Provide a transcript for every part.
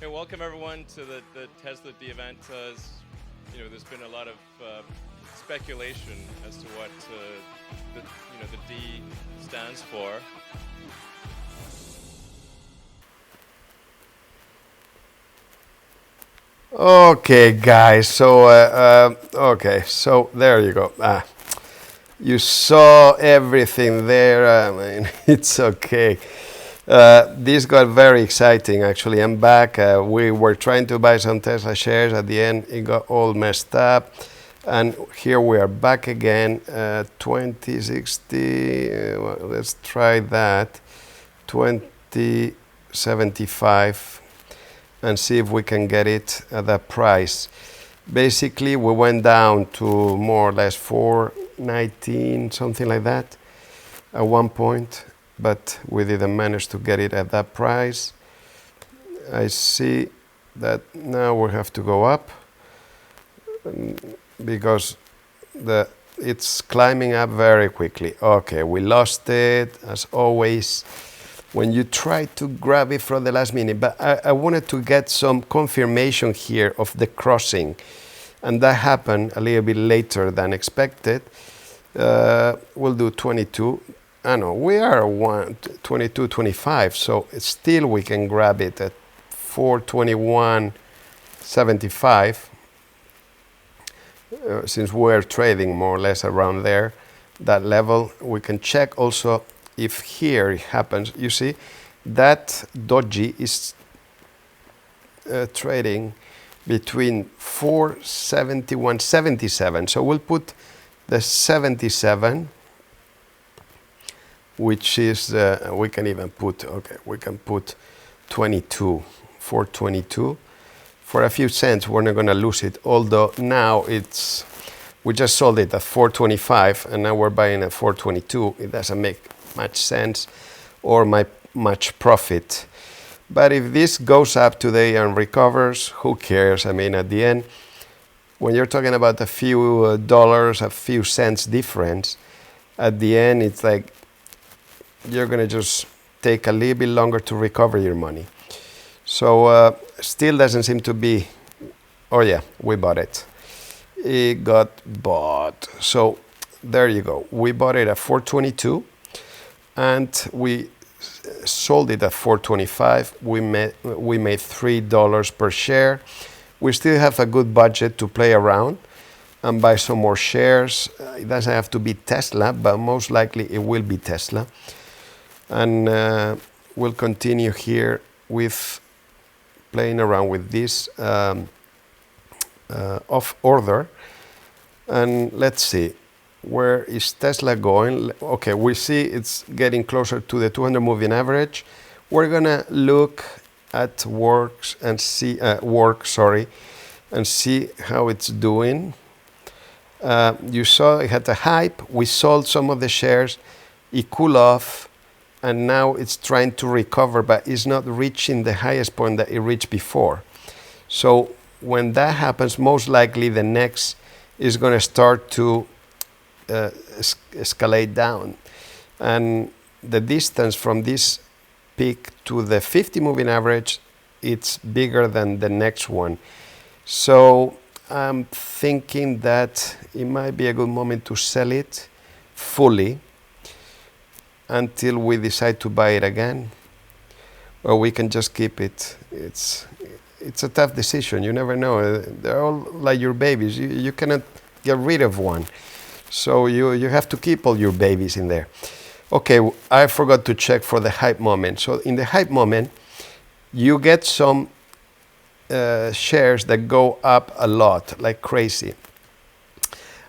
Hey, welcome everyone to the Tesla D event. There's been a lot of speculation as to what the D stands for. Okay, guys. So there you go. You saw everything there. I mean, it's okay. This got very exciting. Actually, I'm back. We were trying to buy some Tesla shares. At the end, it got all messed up, and here we are back again. 2060. Let's try that. 2075. And see if we can get it at that price. Basically, we went down to more or less 419, something like that, at one point, but we didn't manage to get it at that price. I see that now we have to go up because it's climbing up very quickly. Okay, we lost it as always when you try to grab it from the last minute. But I wanted to get some confirmation here of the crossing. And that happened a little bit later than expected. We'll do 22. I know, we are 22, 25. So still we can grab it at 421.75. Since we're trading more or less around there, that level. We can check also if here it happens. You see that dodgy is trading between 471.77. So we'll put the 77, which is we can even put, okay, we can put 22, 422. For a few cents, we're not going to lose it. Although now we just sold it at 425, and now we're buying at 422. It doesn't make much sense or much profit. But if this goes up today and recovers, who cares? I mean, at the end, when you're talking about a few dollars, a few cents difference, at the end, it's like you're going to just take a little bit longer to recover your money. So still doesn't seem to be. Oh yeah, we bought it. It got bought. So there you go. We bought it at 422, and we sold it at 425. We made $3 per share. We still have a good budget to play around and buy some more shares. It doesn't have to be Tesla, but most likely it will be Tesla. And we'll continue here with playing around with this off order. And let's see, where is Tesla going? Okay, we see it's getting closer to the 200 moving average. We're gonna look at work, and see how it's doing. You saw it had a hype. We sold some of the shares. It cooled off, and now it's trying to recover, but it's not reaching the highest point that it reached before. So when that happens, most likely the next is going to start to escalate down. And the distance from this peak to the 50 moving average, it's bigger than the next one. So I'm thinking that it might be a good moment to sell it fully until we decide to buy it again, or we can just keep it. It's a tough decision. You never know. They're all like your babies. You cannot get rid of one. So you have to keep all your babies in there. Okay, I forgot to check for the hype moment. So in the hype moment, you get some shares that go up a lot, like crazy.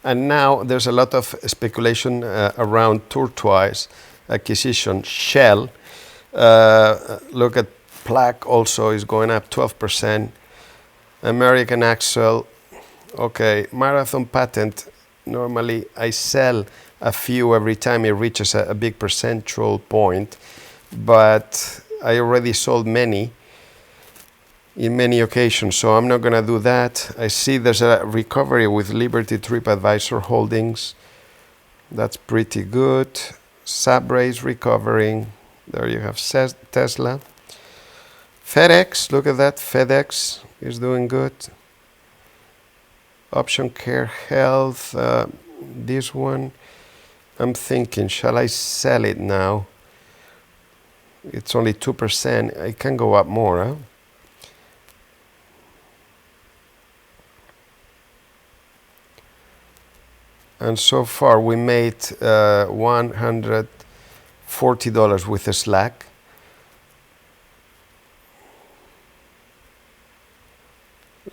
And now there's a lot of speculation around Tortoise acquisition. Shell, look at plaque also is going up 12%. American Axle, okay, Marathon Patent. Normally I sell a few every time it reaches a big percentual point, but I already sold many in many occasions, so I'm not going to do that. I see there's a recovery with Liberty TripAdvisor holdings. That's pretty good. Sabre is recovering. There you have Tesla. FedEx, look at that. FedEx is doing good. Option Care Health, this one. I'm thinking, shall I sell it now? It's only 2%. It can go up more, huh? And so far we made $140 with a Slack.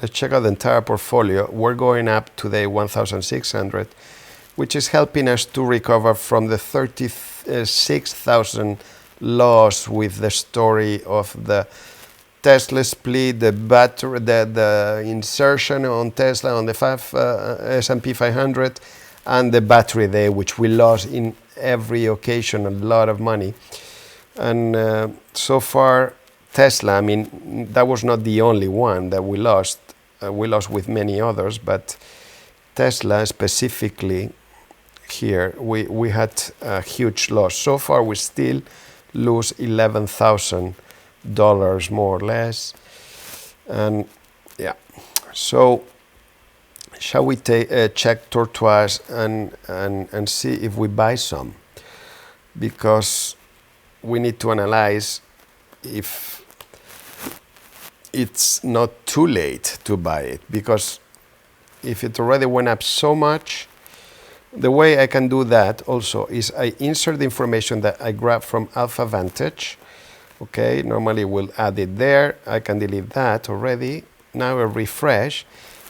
Let's check out the entire portfolio. We're going up today 1,600, which is helping us to recover from the 36,000 loss with the story of the Tesla split, the battery, the insertion on Tesla on the S&P 500, and the battery day, which we lost in every occasion a lot of money. And so far, Tesla, I mean, that was not the only one that we lost. We lost with many others, but Tesla specifically here, we had a huge loss. So far, we still lose $11,000 more or less. And yeah, so shall we check Tortoise and see if we buy some? Because we need to analyze if it's not too late to buy it. Because if it already went up so much, the way I can do that also is I insert the information that I grab from Alpha Vantage. Okay, normally we'll add it there. I can delete that already. Now I refresh,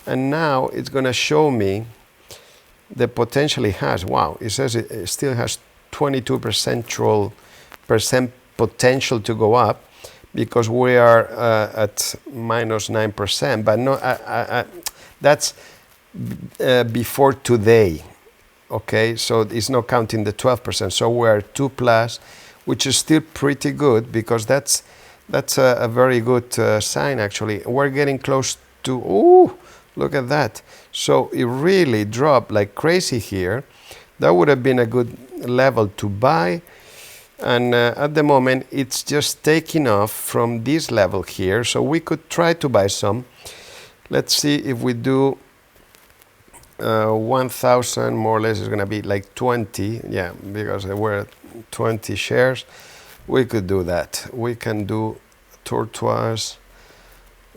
and now it's going to show me the potential it has. Wow, it says it still has 22% potential to go up, because we are at minus 9%. But no, that's before today. Okay, so it's not counting the 12%. So we're 2+, which is still pretty good, because that's a very good sign actually. We're getting close to, ooh, look at that. So it really dropped like crazy here. That would have been a good level to buy. And at the moment, it's just taking off from this level here. So we could try to buy some. Let's see if we do 1,000, more or less, is going to be like 20. Yeah, because there were 20 shares. We could do that. We can do Tortoise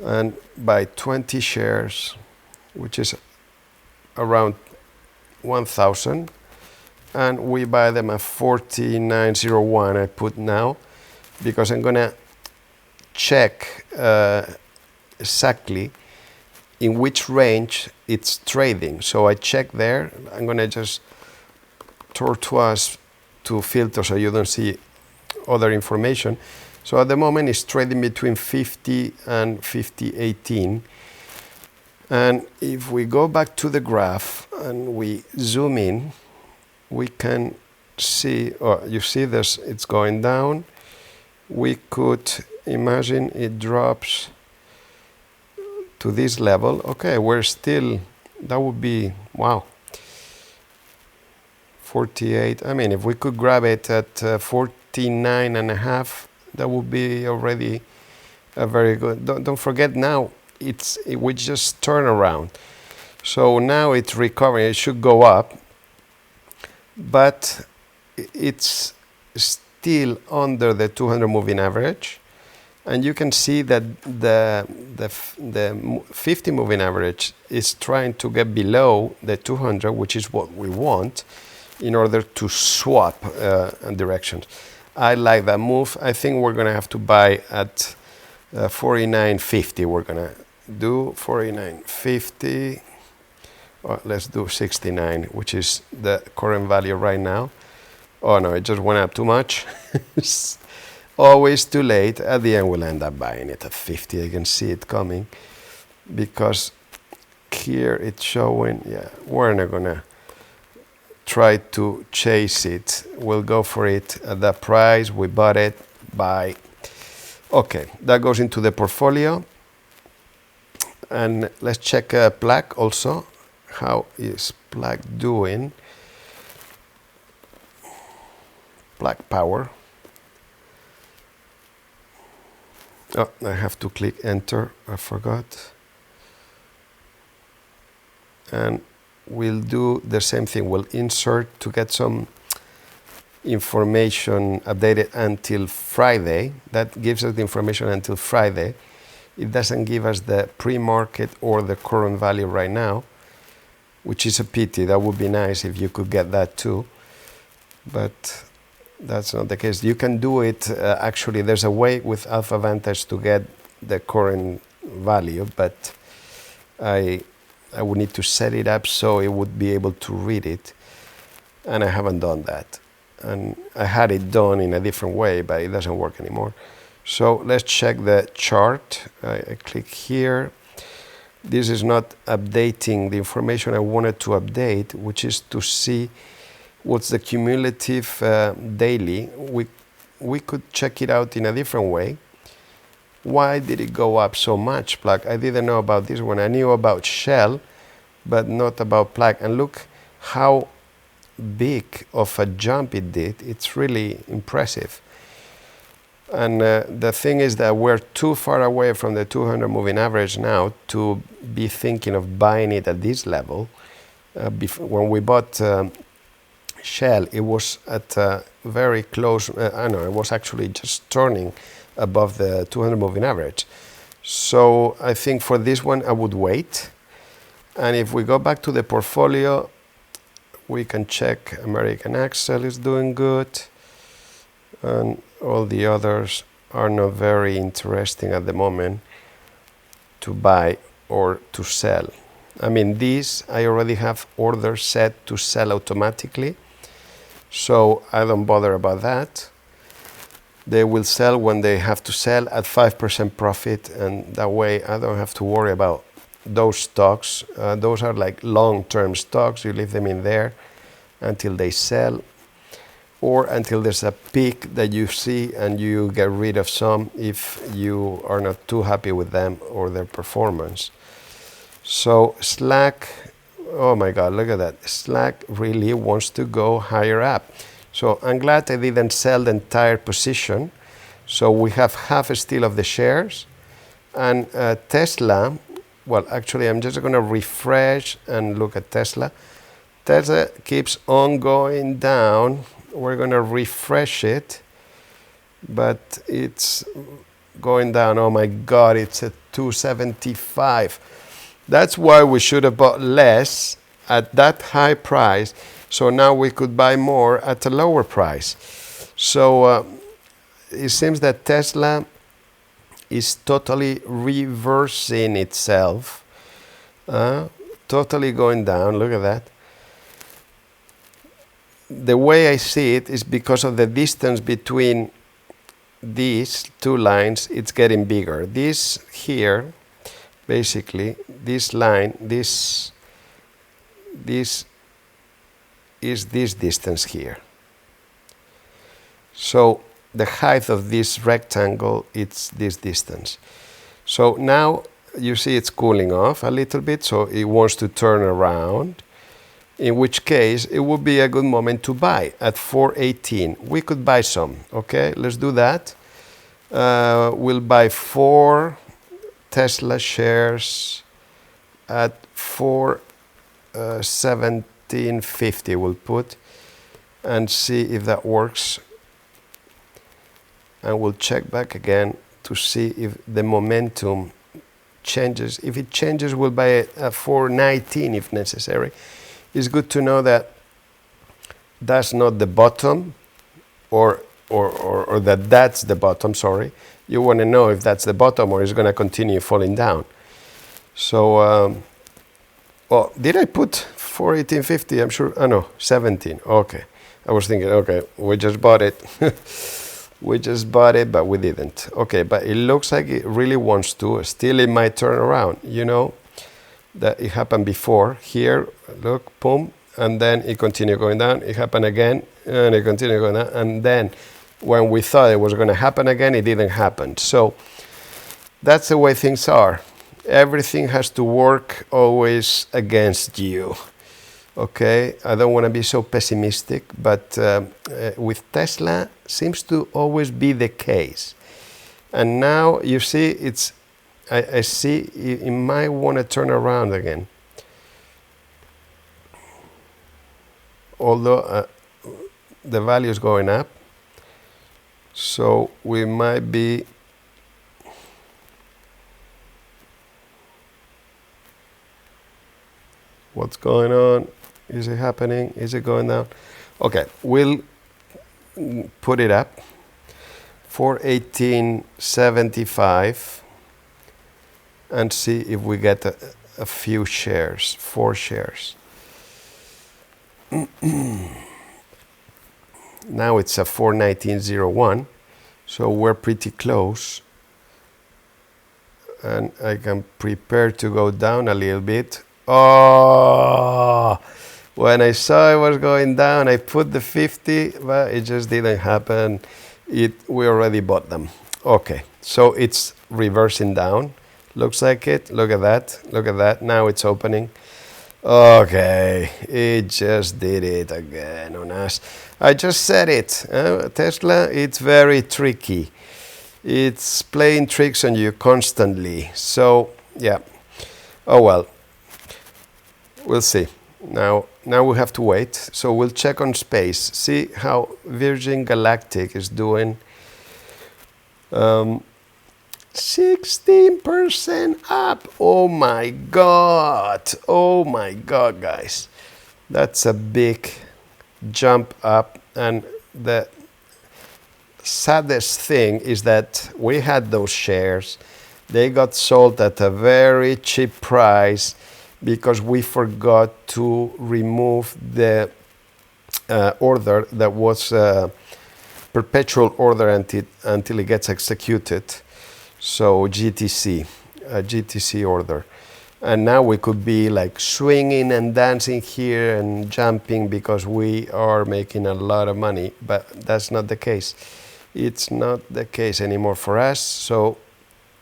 and buy 20 shares, which is around 1,000. And we buy them at 49.01. I put now, because I'm going to check exactly in which range it's trading. So I check there. I'm going to just Tortoise to filter so you don't see other information. So at the moment it's trading between 50 and 50.18. And if we go back to the graph and we zoom in, we can see, you see this, it's going down. We could imagine it drops to this level. Okay, we're still, that would be, wow, 48. I mean, if we could grab it at 49.5, that would be already a very good. Don't forget now, we just turn around. So now it's recovering, it should go up, but it's still under the 200 moving average. And you can see that the 50 moving average is trying to get below the 200, which is what we want in order to swap directions. I like that move. I think we're going to have to buy at 49.50. We're going to do 49.50. Let's do 69, which is the current value right now. Oh no, it just went up too much. Always too late. At the end, we'll end up buying it at 50. I can see it coming, because here it's showing, yeah, we're not gonna try to chase it. We'll go for it at that price. We bought it, buy. Okay, that goes into the portfolio. And let's check plaque also. How is plaque doing? Plaque power. Oh, I have to click enter, I forgot. And we'll do the same thing. We'll insert to get some information updated until Friday. That gives us the information until Friday. It doesn't give us the pre-market or the current value right now, which is a pity. That would be nice if you could get that too, but that's not the case. You can do it, actually there's a way with Alpha Vantage to get the current value, but I would need to set it up so it would be able to read it, and I haven't done that. And I had it done in a different way, but it doesn't work anymore. So let's check the chart. I click here. This is not updating the information I wanted to update, which is to see what's the cumulative daily. We could check it out in a different way. Why did it go up so much, Plaque? I didn't know about this one. I knew about Shell, but not about Plaque. And look how big of a jump it did. It's really impressive. And the thing is that we're too far away from the 200 moving average now to be thinking of buying it at this level. When we bought Shell, it was at very close, I know, it was actually just turning above the 200 moving average. So I think for this one I would wait. And if we go back to the portfolio, we can check American Axle is doing good, and all the others are not very interesting at the moment to buy or to sell. I mean, these I already have orders set to sell automatically, so I don't bother about that. They will sell when they have to sell at 5% profit, and that way I don't have to worry about those stocks. Those are like long-term stocks. You leave them in there until they sell, or until there's a peak that you see and you get rid of some if you are not too happy with them or their performance. So Slack, oh my God, look at that. Slack really wants to go higher up. So I'm glad I didn't sell the entire position. So we have half still of the shares. And Tesla, well, actually I'm just going to refresh and look at Tesla. Tesla keeps on going down. We're going to refresh it, but it's going down. Oh my God, it's at 275. That's why we should have bought less at that high price. So now we could buy more at a lower price. So it seems that Tesla is totally reversing itself, totally going down. Look at that. The way I see it is because of the distance between these two lines, it's getting bigger. This here, basically, this line, this is this distance here. So the height of this rectangle, it's this distance. So now you see it's cooling off a little bit, so it wants to turn around. In which case, it would be a good moment to buy at 418. We could buy some, okay? Let's do that. We'll buy 4 Tesla shares at 417.50 we'll put, and see if that works. And we'll check back again to see if the momentum changes. If it changes, we'll buy it at 419 if necessary. It's good to know that that's not the bottom, or that that's the bottom, sorry. You want to know if that's the bottom or it's going to continue falling down. So, well, did I put 418.50? I'm sure, oh no, 17, okay. I was thinking, okay, we just bought it. We just bought it, but we didn't. Okay, but it looks like it really wants to. Still, it might turn around, you know. That it happened before. Here, look, boom, and then it continued going down. It happened again, and it continued going down. And then when we thought it was going to happen again, it didn't happen. So that's the way things are. Everything has to work always against you. Okay, I don't want to be so pessimistic, but with Tesla, seems to always be the case. And now you see it's, I see you might want to turn around again. Although the value is going up, so we might be what's going on? Is it happening? Is it going down? Okay, we'll put it up for 1875 and see if we get a few shares, 4 shares. Now it's a 419.01, so we're pretty close. And I can prepare to go down a little bit. Oh, when I saw it was going down, I put the 50, but it just didn't happen. We already bought them. Okay, so it's reversing down. Looks like it. Look at that. Look at that. Now it's opening. Okay, it just did it again on us. I just said it. Tesla, it's very tricky. It's playing tricks on you constantly. So, yeah. Oh well. We'll see. Now we have to wait. So we'll check on space. See how Virgin Galactic is doing. 16% up. Oh my god. Oh my god, guys. That's a big jump up. And the saddest thing is that we had those shares. They got sold at a very cheap price because we forgot to remove the order that was perpetual order until it gets executed. So GTC, a GTC order. And now we could be like swinging and dancing here and jumping because we are making a lot of money, but that's not the case. It's not the case anymore for us, so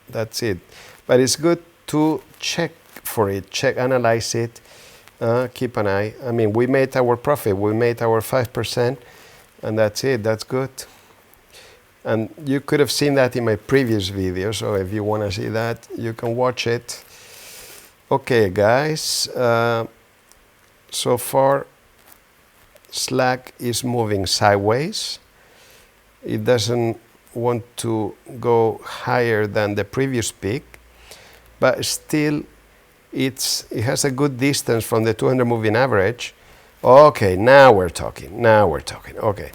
that's it. But it's good to check for it, analyze it, keep an eye. I mean, we made our profit, we made our 5%, and that's it, that's good. And you could have seen that in my previous video, so if you want to see that, you can watch it. Okay, guys, so far, Slack is moving sideways. It doesn't want to go higher than the previous peak, but still it has a good distance from the 200 moving average. Okay, now we're talking. Okay,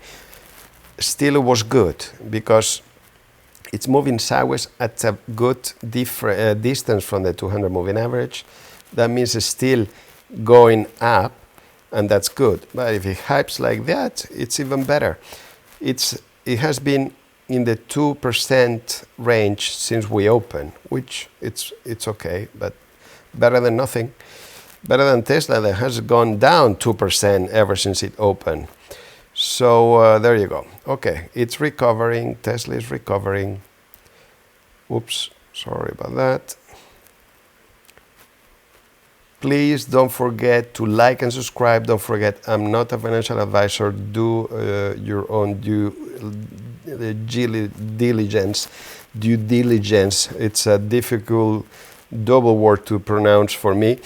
still it was good because it's moving sideways at a good distance from the 200 moving average. That means it's still going up, and that's good. But if it hypes like that, it's even better. It has been in the 2% range since we opened, which it's okay, but better than nothing. Better than Tesla that has gone down 2% ever since it opened. So there you go. Okay, it's recovering. Tesla is recovering. Oops, sorry about that. Please don't forget to like and subscribe. Don't forget, I'm not a financial advisor. Do your own due diligence. It's a difficult double word to pronounce for me.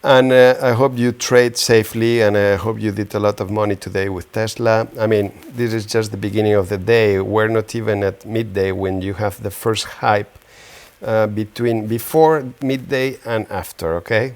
And I hope you trade safely, and I hope you did a lot of money today with Tesla. I mean, this is just the beginning of the day. We're not even at midday when you have the first hype before midday and after, okay?